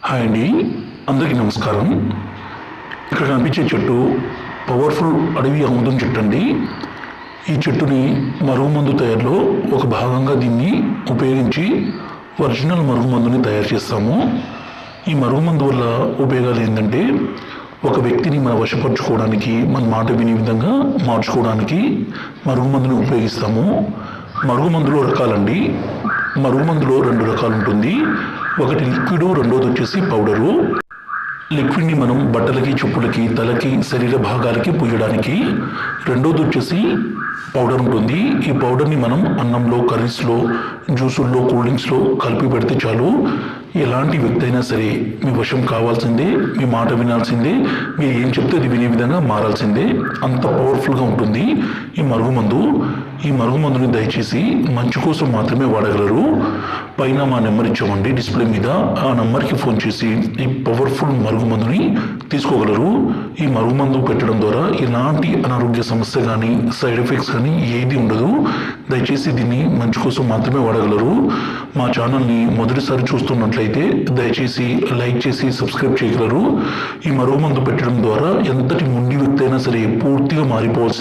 Hi అండి, అందరికీ నమస్కారం. ఇక్కడ కనిపించే చెట్టు పవర్ఫుల్ అడవి ఆముదం చెట్టు అండి. ఈ చెట్టుని మరుగుమందు తయారులో ఒక భాగంగా దీన్ని ఉపయోగించి ఒరిజినల్ మరుగుమందుని తయారు చేస్తాము. ఈ మరుగుమందు వల్ల ఉపయోగాలు ఏంటంటే, ఒక వ్యక్తిని మన వశపరచుకోవడానికి, మన మాట వినే విధంగా మార్చుకోవడానికి మరుగుమందుని ఉపయోగిస్తాము. మరుగుమందులో రకాలండి. మరుగుమందులో 2 రకాలు ఉంటుంది. ఒకటి లిక్విడ్, రెండోది వచ్చేసి పౌడరు. లిక్విడ్ని మనం బట్టలకి, చెప్పులకి, తలకి, శరీర భాగాలకి పూయడానికి. రెండోది వచ్చేసి పౌడర్ ఉంటుంది. ఈ పౌడర్ని మనం అన్నంలో, కర్రీస్లో, జ్యూసుల్లో, కూల్ డ్రింక్స్లో కలిపి పెడితే చాలు. ఎలాంటి వ్యక్తి అయినా సరే మీ వశం కావాల్సిందే, మీ మాట వినాల్సిందే, మీరు ఏం చెప్తే అది వినే విధంగా మారాల్సిందే. అంత పవర్ఫుల్గా ఉంటుంది ఈ మరుగుమందు. ఈ మరుగుమందుని దయచేసి మంచి కోసం మాత్రమే వాడగలరు. పైన మా నెంబర్ ఇచ్చామండి డిస్ప్లే మీద. ఆ నెంబర్కి ఫోన్ చేసి ఈ పవర్ఫుల్ మరుగుమందుని తీసుకోగలరు. ఈ మరుగుమందు పెట్టడం ద్వారా ఎలాంటి అనారోగ్య సమస్య కానీ, సైడ్ ఎఫెక్ట్స్ కానీ ఏది ఉండదు. దయచేసి దీన్ని మంచి కోసం మాత్రమే వాడగలరు. మా ఛానల్ని మొదటిసారి చూస్తున్నట్లయితే దయచేసి లైక్ చేసి సబ్స్క్రైబ్ చేయగలరు. ఈ మరుగుమందు పెట్టడం ద్వారా ఎంతటి మొండి వ్యక్తి అయినా సరే పూర్తిగా మారిపోవాల్సి